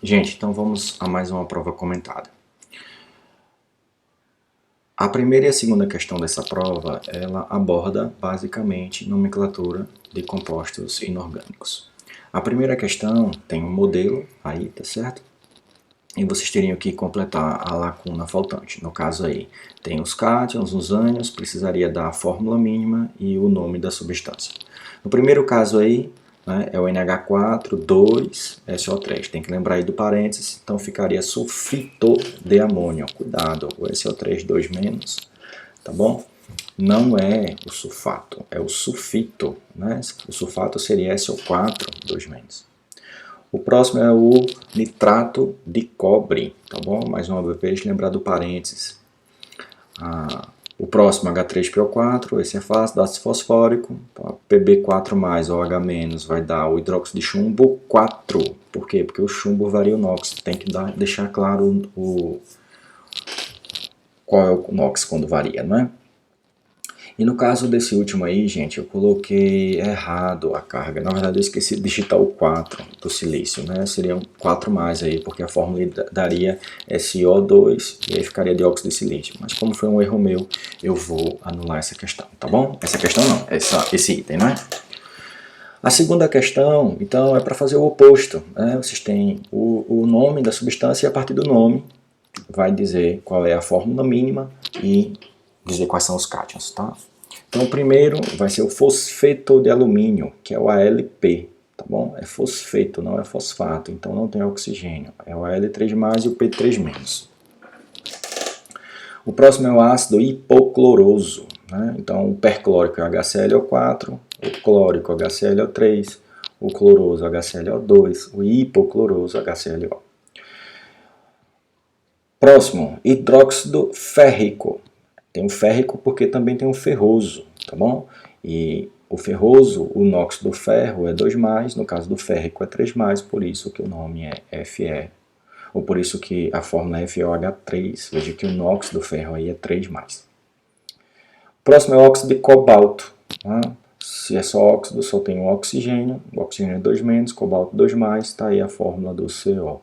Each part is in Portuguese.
Gente, então vamos a mais uma prova comentada. A primeira e a segunda questão dessa prova, ela aborda basicamente nomenclatura de compostos inorgânicos. A primeira questão tem um modelo aí, tá certo? E vocês teriam que completar a lacuna faltante. No caso aí, tem os cátions, os ânions, precisaria da fórmula mínima e o nome da substância. No primeiro caso aí, né, é o NH4, 2, SO3. Tem que lembrar aí do parênteses, então ficaria sulfito de amônio. Cuidado, o SO3 2 menos, tá bom? Não é o sulfato, é o sulfito, né? O sulfato seria SO4 2 menos. O próximo é o nitrato de cobre, tá bom? Mais uma vez, lembrar do parênteses. O próximo, H3PO4, esse é fácil, ácido fosfórico. Pb4+, ou H- vai dar o hidróxido de chumbo 4. Por quê? Porque o chumbo varia o NOx. Tem que deixar claro qual é o NOx quando varia, não é? E no caso desse último aí, gente, eu coloquei errado a carga. Na verdade, eu esqueci de digitar o 4 do silício, né? Seriam 4 mais aí, porque a fórmula daria SO2 e aí ficaria dióxido de silício. Mas como foi um erro meu, eu vou anular essa questão, tá bom? Essa questão não, esse item, não é? A segunda questão, então, é para fazer o oposto, né? Vocês têm o nome da substância e a partir do nome vai dizer qual é a fórmula mínima e dizer quais são os cátions, tá? Então, o primeiro vai ser o fosfeto de alumínio, que é o AlP, tá bom? É fosfeto, não é fosfato, então não tem oxigênio. É o Al3+, e o P3-. O próximo é o ácido hipocloroso, né? Então, o perclórico é HClO4, o clórico HClO3, o cloroso HClO2, o hipocloroso HClO. Próximo, hidróxido férrico. Tem o férrico porque também tem o ferroso, tá bom? E o ferroso, o NOx do ferro é 2+, no caso do férrico é 3+, por isso que o nome é Fe, ou por isso que a fórmula é FeOH3. Veja que o NOx do ferro aí é 3+. Próximo é o óxido de cobalto. Tá? Se é só óxido, só tem um oxigênio. O oxigênio é 2-, cobalto 2+, está aí a fórmula do CO.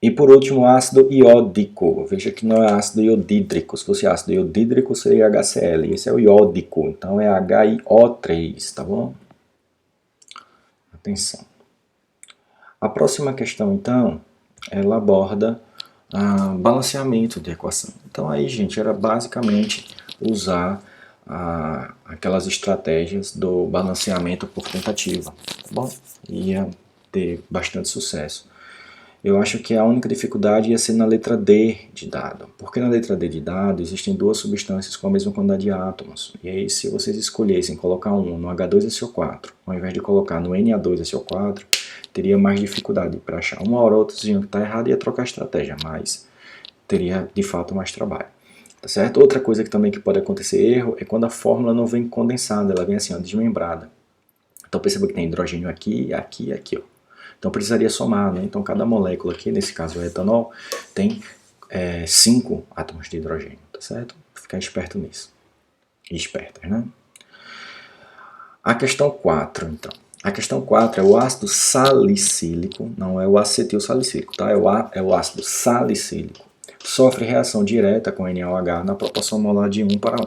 E por último, ácido iódico. Veja que não é ácido iodídrico. Se fosse ácido iodídrico, seria HCl. Esse é o iódico, então é HiO3, tá bom? Atenção. A próxima questão, então, ela aborda balanceamento de equação. Então aí, gente, era basicamente usar aquelas estratégias do balanceamento por tentativa, tá bom? Ia ter bastante sucesso. Eu acho que a única dificuldade ia ser na letra D de dado, porque na letra D de dado existem duas substâncias com a mesma quantidade de átomos, e aí se vocês escolhessem colocar um no H2SO4, ao invés de colocar no Na2SO4, teria mais dificuldade para achar. Uma hora ou outra diziam que está errado e ia trocar a estratégia, mas teria de fato mais trabalho. Tá certo? Outra coisa que também pode acontecer erro é quando a fórmula não vem condensada, ela vem assim, ó, desmembrada. Então perceba que tem hidrogênio aqui, aqui e aqui, ó. Então precisaria somar, né? Então cada molécula aqui, nesse caso o etanol, tem 5 átomos de hidrogênio, tá certo? Ficar esperto nisso. E espertas, né? A questão 4, então. A questão 4 é o ácido salicílico, não é o acetil salicílico, tá? É o ácido salicílico. Sofre reação direta com NaOH na proporção molar de 1 para 1.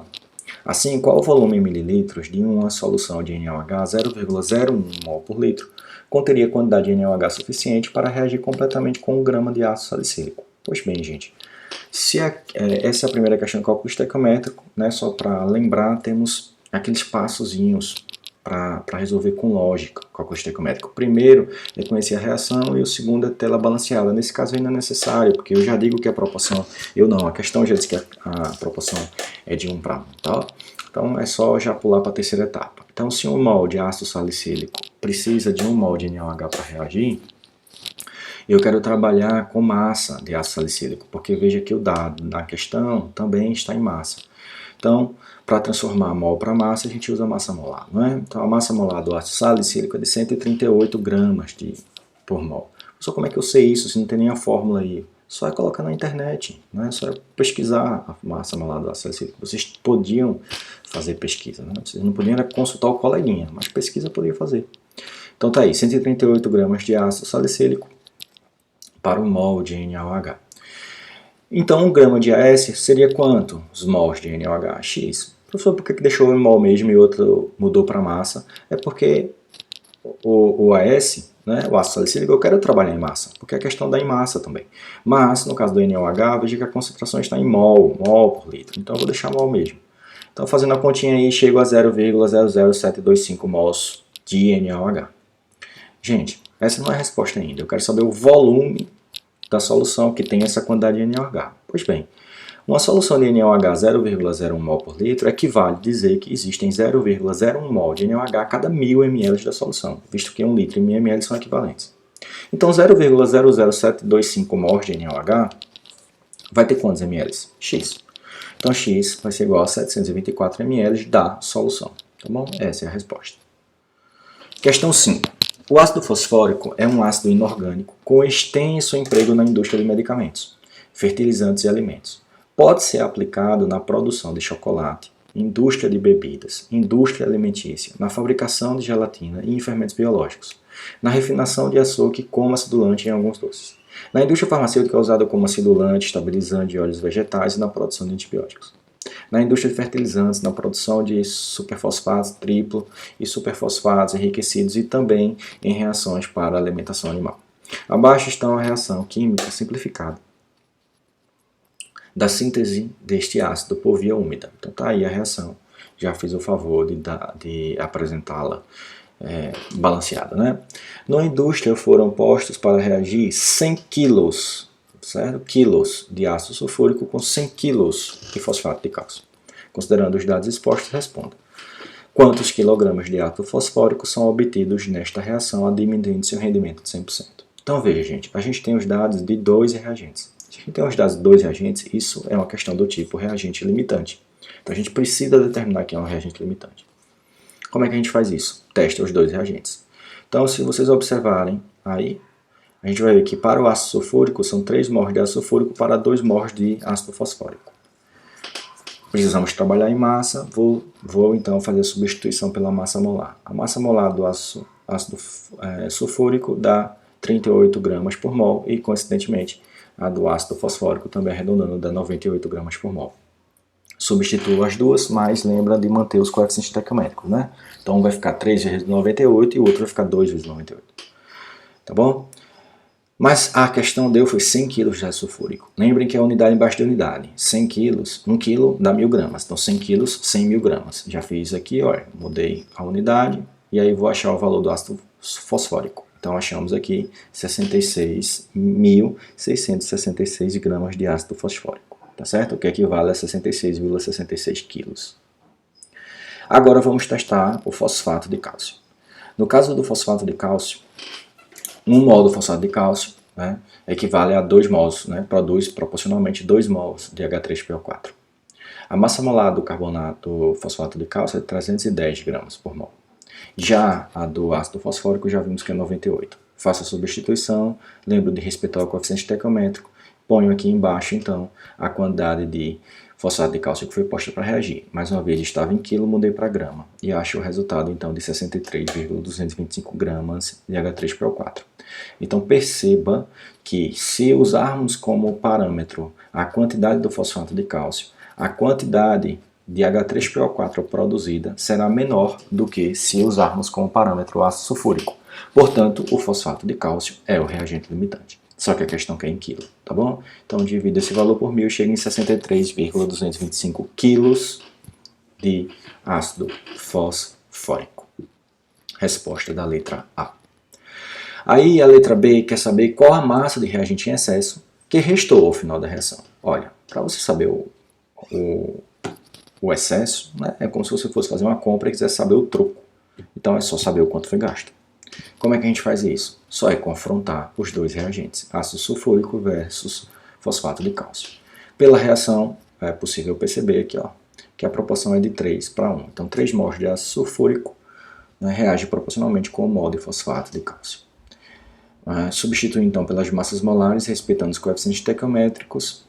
Assim, qual o volume em mililitros de uma solução de NaOH 0,01 mol por litro conteria quantidade de NaOH suficiente para reagir completamente com 1 grama de ácido salicílico? Pois bem, gente, essa é a primeira questão de cálculo estequiométrico, né? Só para lembrar, temos aqueles passozinhos para resolver com lógica, cálculo estequiométrico. O primeiro é conhecer a reação e o segundo é tê-la balanceada. Nesse caso ainda é necessário, porque eu já digo que a proporção, a questão já diz que a proporção é de 1 para 1, tá? Então é só já pular para a terceira etapa. Então se 1 mol de ácido salicílico precisa de 1 mol de NaOH para reagir, eu quero trabalhar com massa de ácido salicílico, porque veja que o dado na questão também está em massa. Então, para transformar mol para massa, a gente usa massa molar, não é? Então, a massa molar do ácido salicílico é de 138 gramas por mol. Só como é que eu sei isso se não tem nem a fórmula aí? Só é colocar na internet, não é? Só é pesquisar a massa molar do ácido salicílico. Vocês podiam fazer pesquisa, né? Vocês não podiam consultar o coleguinha, mas pesquisa poderia fazer. Então tá aí, 138 gramas de ácido salicílico para 1 mol de NaOH. Então 1 grama de AS seria quanto? Os mols de NaOH? X. Professor, por que deixou em mol mesmo e outro mudou para massa? É porque o AS, né, o ácido salicílico, eu quero trabalhar em massa, porque a questão dá em massa também. Mas, no caso do NaOH, veja que a concentração está em mol por litro. Então eu vou deixar mol mesmo. Então, fazendo a continha aí, chego a 0,00725 mols de NaOH. Gente, essa não é a resposta ainda. Eu quero saber o volume da solução que tem essa quantidade de NaOH. Pois bem, uma solução de NaOH 0,01 mol por litro equivale a dizer que existem 0,01 mol de NaOH a cada 1000 ml da solução, visto que 1 litro e 1000 ml são equivalentes. Então 0,00725 mols de NaOH vai ter quantos ml? X. Então X vai ser igual a 724 ml da solução. Tá bom? Essa é a resposta. Questão 5. O ácido fosfórico é um ácido inorgânico com extenso emprego na indústria de medicamentos, fertilizantes e alimentos. Pode ser aplicado na produção de chocolate, indústria de bebidas, indústria alimentícia, na fabricação de gelatina e em fermentos biológicos, na refinação de açúcar como acidulante em alguns doces. Na indústria farmacêutica é usado como acidulante, estabilizante de óleos vegetais e na produção de antibióticos. Na indústria de fertilizantes, na produção de superfosfatos triplo e superfosfatos enriquecidos e também em reações para a alimentação animal. Abaixo está a reação química simplificada da síntese deste ácido por via úmida. Então tá aí a reação. Já fiz o favor de apresentá-la balanceada, né? Na indústria foram postos para reagir 100 quilos, certo? Quilos de ácido sulfúrico com 100 quilos de fosfato de cálcio. Considerando os dados expostos, responda. Quantos quilogramas de ácido fosfórico são obtidos nesta reação, diminuindo seu rendimento de 100%? Então veja, gente, a gente tem os dados de 2 reagentes. Se a gente tem os dados de 2 reagentes, isso é uma questão do tipo reagente limitante. Então a gente precisa determinar que é um reagente limitante. Como é que a gente faz isso? Testa os 2 reagentes. Então, se vocês observarem aí, a gente vai ver que para o ácido sulfúrico são 3 mols de ácido sulfúrico para 2 mols de ácido fosfórico. Precisamos trabalhar em massa, vou então fazer a substituição pela massa molar. A massa molar do ácido sulfúrico dá 38 gramas por mol e, coincidentemente, a do ácido fosfórico também arredondando dá 98 gramas por mol. Substituo as duas, mas lembra de manter os coeficientes estequiométricos, né? Então um vai ficar 3 vezes 98 e o outro vai ficar 2 vezes 98. Tá bom? Mas a questão deu foi 100 kg de ácido sulfúrico. Lembrem que é unidade embaixo de unidade. 100 kg, 1 kg dá 1000 gramas. Então 100 kg, 100 mil gramas. Já fiz aqui, olha, mudei a unidade e aí vou achar o valor do ácido fosfórico. Então achamos aqui 66.666 gramas de ácido fosfórico. Tá certo? O que equivale a 66,66 quilos. Agora vamos testar o fosfato de cálcio. No caso do fosfato de cálcio, 1 mol do fosfato de cálcio, né, equivale a 2 mols, né, produz proporcionalmente 2 mols de H3PO4. A massa molar do carbonato fosfato de cálcio é 310 gramas por mol. Já a do ácido fosfórico já vimos que é 98. Faço a substituição, lembro de respeitar o coeficiente estequiométrico, ponho aqui embaixo então a quantidade de fosfato de cálcio que foi posta para reagir. Mais uma vez estava em quilo, mudei para grama e acho o resultado então de 63,225 gramas de H3PO4. Então perceba que se usarmos como parâmetro a quantidade do fosfato de cálcio, a quantidade de H3PO4 produzida será menor do que se usarmos como parâmetro o ácido sulfúrico. Portanto, o fosfato de cálcio é o reagente limitante. Só que a questão é em quilo, tá bom? Então divido esse valor por 1000 e chega em 63,225 quilos de ácido fosfórico. Resposta da letra A. Aí a letra B quer saber qual a massa de reagente em excesso que restou ao final da reação. Olha, para você saber o excesso, né, é como se você fosse fazer uma compra e quisesse saber o troco. Então é só saber o quanto foi gasto. Como é que a gente faz isso? Só é confrontar os 2 reagentes, ácido sulfúrico versus fosfato de cálcio. Pela reação, é possível perceber aqui, ó, que a proporção é de 3 para 1. Então 3 mols de ácido sulfúrico, né, reage proporcionalmente com 1 mol de fosfato de cálcio. Substitui então pelas massas molares, respeitando os coeficientes estequiométricos.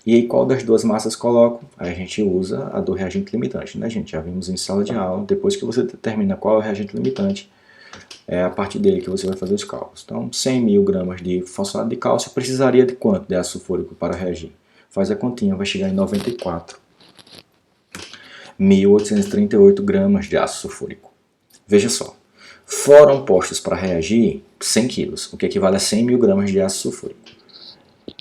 E aí qual das 2 massas coloco? Aí a gente usa a do reagente limitante, né, gente? Já vimos em sala de aula, depois que você determina qual é o reagente limitante, é a partir dele que você vai fazer os cálculos. Então, 100 mil gramas de fosfato de cálcio precisaria de quanto de ácido sulfúrico para reagir? Faz a continha, vai chegar em 94.838 gramas de ácido sulfúrico. Veja só, foram postos para reagir 100 quilos, o que equivale a 100 mil gramas de ácido sulfúrico.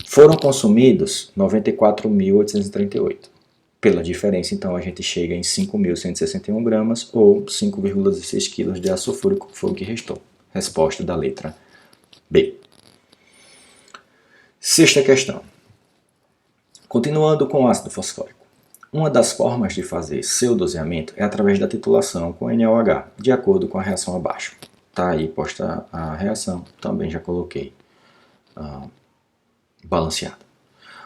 Foram consumidos 94.838. Pela diferença, então, a gente chega em 5.161 gramas ou 5,16 kg de ácido sulfúrico, que foi o que restou. Resposta da letra B. Sexta questão. Continuando com o ácido fosfórico. Uma das formas de fazer seu doseamento é através da titulação com NaOH, de acordo com a reação abaixo. Está aí posta a reação, também já coloquei balanceada.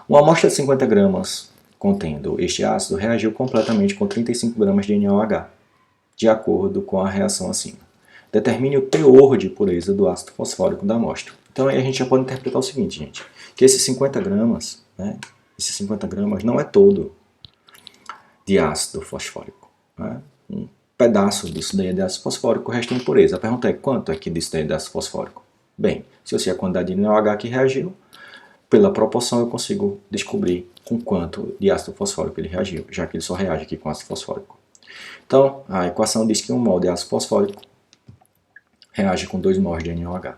Uma amostra de 50 gramas contendo este ácido reagiu completamente com 35 gramas de NaOH, de acordo com a reação acima. Determine o teor de pureza do ácido fosfórico da amostra. Então aí a gente já pode interpretar o seguinte, gente, que esses 50 gramas, esses 50 gramas não é todo de ácido fosfórico. Né? Um pedaço disso daí é de ácido fosfórico, o resto é impureza. A pergunta é quanto é que disso daí é de ácido fosfórico? Bem, se eu sei a quantidade de NaOH que reagiu, pela proporção eu consigo descobrir com quanto de ácido fosfórico ele reagiu, já que ele só reage aqui com ácido fosfórico. Então, a equação diz que 1 mol de ácido fosfórico reage com 2 mols de NaOH.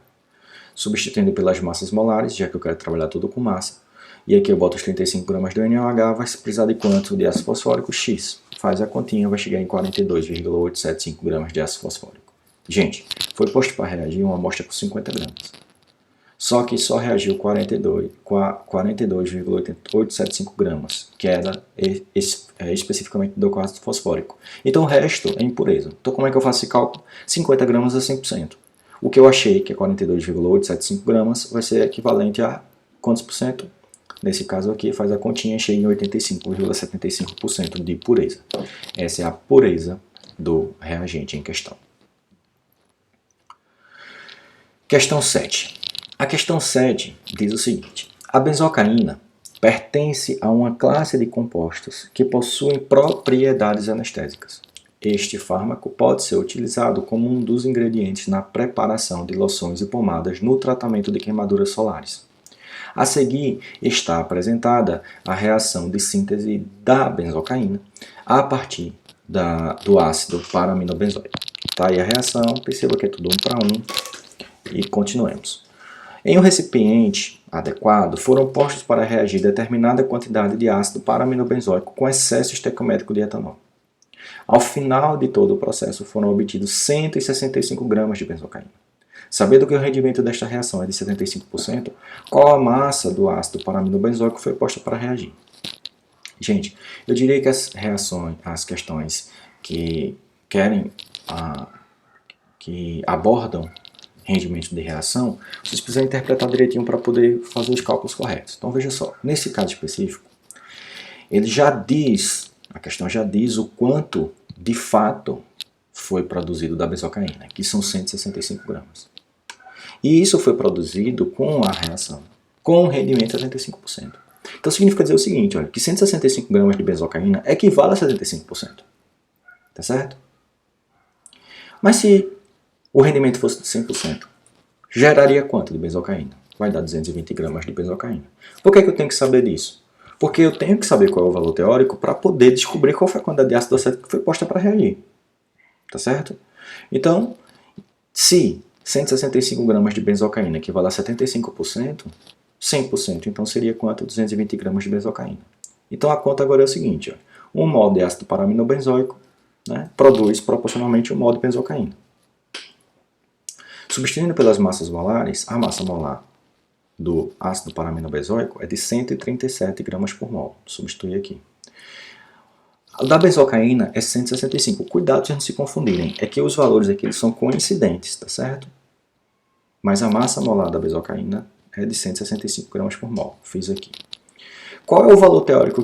Substituindo pelas massas molares, já que eu quero trabalhar tudo com massa, e aqui eu boto os 35 gramas do NaOH, vai precisar de quanto de ácido fosfórico? X. Faz a continha, vai chegar em 42,875 gramas de ácido fosfórico. Gente, foi posto para reagir uma amostra com 50 gramas. Só que só reagiu 42,875 gramas, que era especificamente do ácido fosfórico. Então o resto é impureza. Então como é que eu faço esse cálculo? 50 gramas a 100%. O que eu achei, que é 42,875 gramas, vai ser equivalente a quantos por cento? Nesse caso aqui, faz a continha, chega em 85,75% de pureza. Essa é a pureza do reagente em questão. Questão 7. A questão 7 diz o seguinte: a benzocaína pertence a uma classe de compostos que possuem propriedades anestésicas. Este fármaco pode ser utilizado como um dos ingredientes na preparação de loções e pomadas no tratamento de queimaduras solares. A seguir está apresentada a reação de síntese da benzocaína a partir do ácido para-aminobenzoico. Tá aí a reação, perceba que é tudo 1 para 1 e continuemos. Em um recipiente adequado, foram postos para reagir determinada quantidade de ácido para-aminobenzoico com excesso estequiométrico de etanol. Ao final de todo o processo, foram obtidos 165 gramas de benzocaína. Sabendo que o rendimento desta reação é de 75%, qual a massa do ácido para-aminobenzoico foi posta para reagir? Gente, eu diria que as questões que abordam rendimento de reação, vocês precisam interpretar direitinho para poder fazer os cálculos corretos. Então veja só, nesse caso específico, a questão já diz o quanto de fato foi produzido da benzocaína, que são 165 gramas. E isso foi produzido com a reação, com um rendimento de 75%. Então significa dizer o seguinte, olha, que 165 gramas de benzocaína equivale a 75%. Tá certo? Mas se o rendimento fosse de 100%, geraria quanto de benzocaína? Vai dar 220 gramas de benzocaína. Por que eu tenho que saber disso? Porque eu tenho que saber qual é o valor teórico para poder descobrir qual foi a quantidade de ácido acético que foi posta para reagir. Tá certo? Então, se 165 gramas de benzocaína equivale a 75%, 100%, então seria quanto? 220 gramas de benzocaína. Então a conta agora é o seguinte, ó, 1 mol de ácido para-aminobenzoico, né, produz proporcionalmente 1 mol de benzocaína. Substituindo pelas massas molares, a massa molar do ácido para-aminobenzoico é de 137 gramas por mol. Substitui aqui. A da benzocaína é 165. Cuidado de não se confundirem. É que os valores aqui são coincidentes, tá certo? Mas a massa molar da benzocaína é de 165 gramas por mol. Fiz aqui. Qual é o valor teórico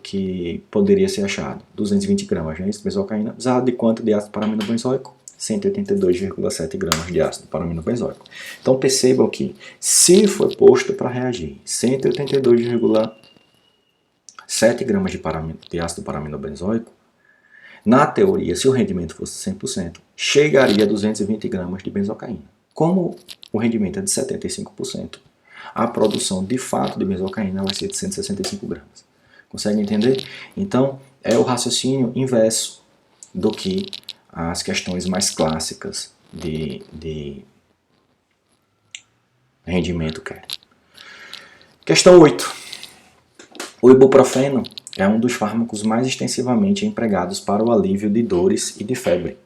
que poderia ser achado? 220 gramas, né? Benzocaína. Precisava de quanto de ácido para-aminobenzoico? 182,7 gramas de ácido para-aminobenzoico. Então percebam que, se for posto para reagir 182,7 gramas de ácido para-aminobenzoico, Na teoria, se o rendimento fosse 100%, chegaria a 220 gramas de benzocaína. Como o rendimento é de 75%, a produção de fato de benzocaína vai ser de 165 gramas. Consegue entender? Então, é o raciocínio inverso do que as questões mais clássicas de rendimento querem. Questão 8. O ibuprofeno é um dos fármacos mais extensivamente empregados para o alívio de dores e de febre.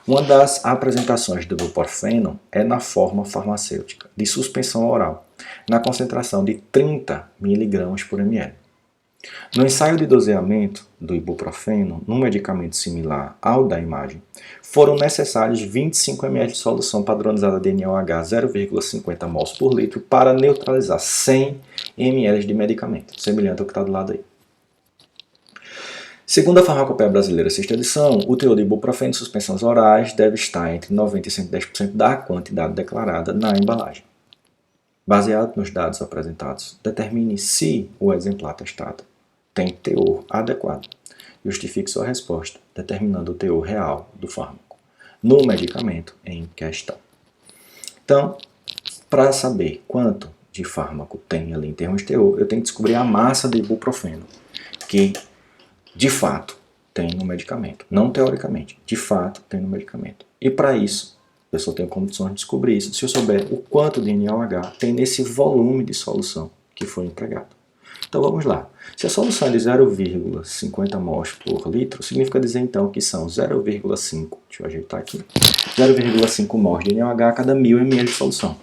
Uma das apresentações do ibuprofeno é na forma farmacêutica de suspensão oral, na concentração de 30 mg por ml. No ensaio de doseamento do ibuprofeno, num medicamento similar ao da imagem, foram necessários 25 ml de solução padronizada de NaOH 0,50 mols por litro para neutralizar 100 ml de medicamento, semelhante ao que está do lado aí. Segundo a Farmacopeia Brasileira, sexta edição, o teor de ibuprofeno em suspensões orais deve estar entre 90% e 110% da quantidade declarada na embalagem. Baseado nos dados apresentados, determine se o exemplar testado tem teor adequado. Justifique sua resposta, determinando o teor real do fármaco no medicamento em questão. Então, para saber quanto de fármaco tem ali em termos de teor, eu tenho que descobrir a massa de ibuprofeno, que de fato tem no medicamento. Não teoricamente, de fato tem no medicamento. E para isso, a pessoa tem condições de descobrir isso se eu souber o quanto de NaOH tem nesse volume de solução que foi empregado. Então vamos lá. Se a solução é de 0,50 mols por litro, significa dizer então que são 0,5, deixa eu ajeitar aqui, 0,5 mols de NaOH a cada 1000 ml de solução.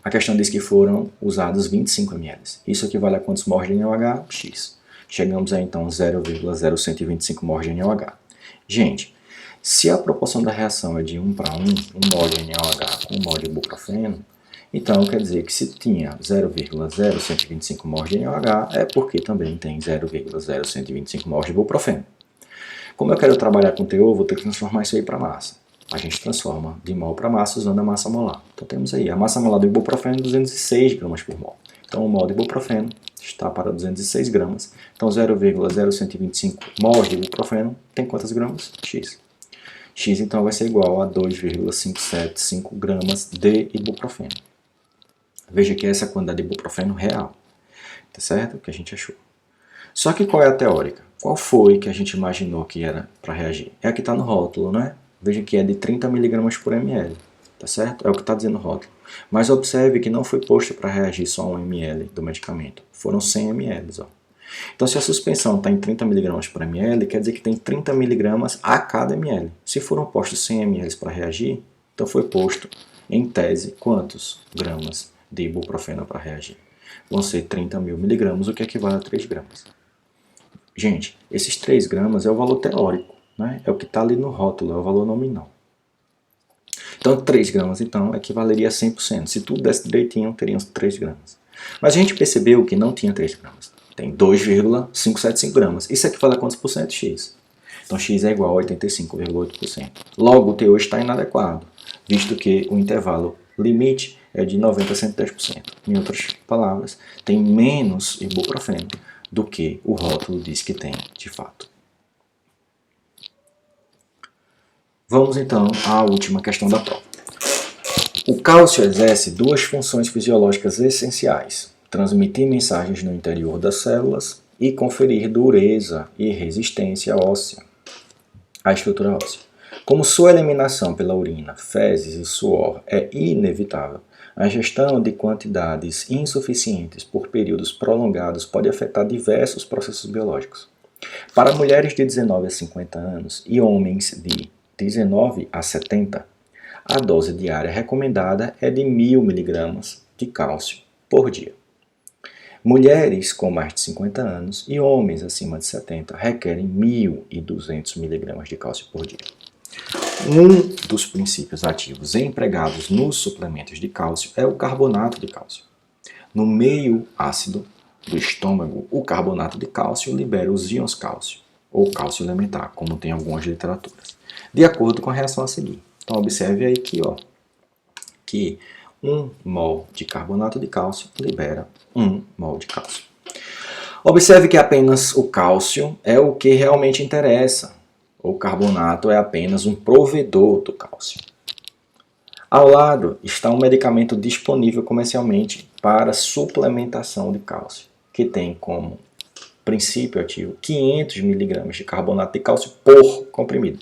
A questão diz que foram usados 25 ml. Isso equivale a quantos mols de NaOH? X. Chegamos a então 0,0125 mols de NaOH. Gente, se a proporção da reação é de 1 para 1, 1 mol de NaOH com 1 mol de ibuprofeno, então quer dizer que se tinha 0,0125 mols de NaOH, é porque também tem 0,0125 mols de ibuprofeno. Como eu quero trabalhar com teor, vou ter que transformar isso aí para massa. A gente transforma de mol para massa usando a massa molar. Então temos aí a massa molar do ibuprofeno 206 gramas por mol. Então o mol de ibuprofeno está para 206 gramas. Então 0,0125 mols de ibuprofeno tem quantas gramas? X. X então vai ser igual a 2,575 gramas de ibuprofeno. Veja que essa é a quantidade de ibuprofeno real. Tá certo? Que a gente achou. Só que qual é a teórica? Qual foi que a gente imaginou que era para reagir? É a que está no rótulo, né? Veja que é de 30 mg por ml. Tá certo? É o que está dizendo o rótulo. Mas observe que não foi posto para reagir só 1 ml do medicamento. Foram 100 ml. Ó. Então, se a suspensão está em 30 mg por ml, quer dizer que tem 30 mg a cada ml. Se foram postos 100 ml para reagir, então foi posto, em tese, quantos gramas de ibuprofeno para reagir? Vão ser 30 mil miligramas, o que equivale a 3 gramas. Gente, esses 3 gramas é o valor teórico, né? É o que está ali no rótulo, é o valor nominal. Então, 3 gramas, então, equivaleria a 100%. Se tudo desse direitinho, teriam 3 gramas. Mas a gente percebeu que não tinha 3 gramas. Tem 2,575 gramas. Isso equivale a quantos por cento? X. Então, X é igual a 85,8%. Logo, o teor está inadequado, visto que o intervalo limite é de 90% a 110%. Em outras palavras, tem menos ibuprofeno do que o rótulo diz que tem, de fato. Vamos então à última questão da prova. O cálcio exerce duas funções fisiológicas essenciais: transmitir mensagens no interior das células e conferir dureza e resistência óssea à estrutura óssea. Como sua eliminação pela urina, fezes e suor é inevitável, a ingestão de quantidades insuficientes por períodos prolongados pode afetar diversos processos biológicos. Para mulheres de 19 a 50 anos e homens de 19 a 70, a dose diária recomendada é de 1000 mg de cálcio por dia. Mulheres com mais de 50 anos e homens acima de 70 requerem 1.200 mg de cálcio por dia. Um dos princípios ativos empregados nos suplementos de cálcio é o carbonato de cálcio. No meio ácido do estômago, o carbonato de cálcio libera os íons cálcio, ou cálcio elementar, como tem algumas literaturas, de acordo com a reação a seguir. Então observe aí que 1 mol de carbonato de cálcio libera 1 mol de cálcio. Observe que apenas o cálcio é o que realmente interessa O carbonato é apenas um provedor do cálcio. Ao lado está um medicamento disponível comercialmente para suplementação de cálcio, que tem como princípio ativo 500 mg de carbonato de cálcio por comprimido.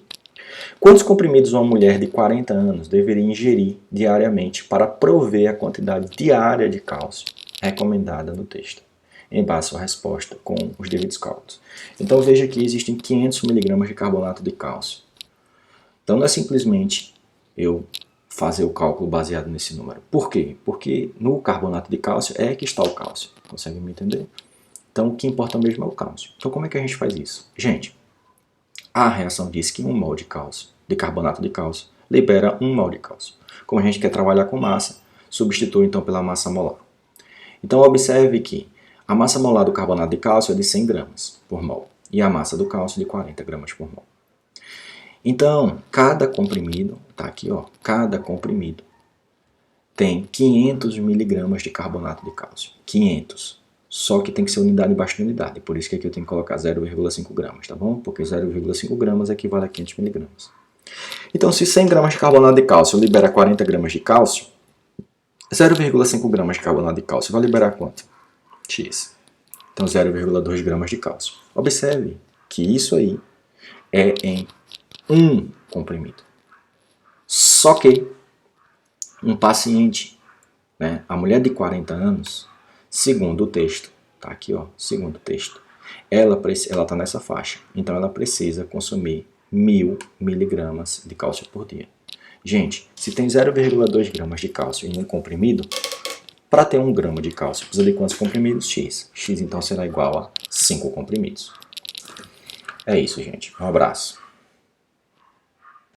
Quantos comprimidos uma mulher de 40 anos deveria ingerir diariamente para prover a quantidade diária de cálcio recomendada no texto? Em base à sua resposta com os devidos cálculos. Então veja que existem 500 mg de carbonato de cálcio. Então não é simplesmente eu fazer o cálculo baseado nesse número. Por quê? Porque no carbonato de cálcio é que está o cálcio. Consegue me entender? Então o que importa mesmo é o cálcio. Então como é que a gente faz isso? Gente, a reação diz que 1 mol de cálcio, de carbonato de cálcio, libera 1 mol de cálcio. Como a gente quer trabalhar com massa, substitui então pela massa molar. Então observe que a massa molar do carbonato de cálcio é de 100 gramas por mol e a massa do cálcio de 40 gramas por mol. Então, cada comprimido, tá aqui ó, cada comprimido tem 500 miligramas de carbonato de cálcio. 500. Só que tem que ser unidade abaixo de unidade, por isso que aqui eu tenho que colocar 0,5 gramas, tá bom? Porque 0,5 gramas equivale a 500 miligramas. Então, se 100 gramas de carbonato de cálcio libera 40 gramas de cálcio, 0,5 gramas de carbonato de cálcio vai liberar quanto? X. Então, 0,2 gramas de cálcio. Observe que isso aí é em um comprimido. Só que um paciente, né, a mulher de 40 anos, segundo o texto, tá aqui ó, segundo o texto, ela está nessa faixa, então ela precisa consumir 1000 miligramas de cálcio por dia. Gente, se tem 0,2 gramas de cálcio em um comprimido, para ter 1 grama de cálcio precisa de quantos comprimidos? X. X então será igual a 5 comprimidos. É isso, gente. Um abraço.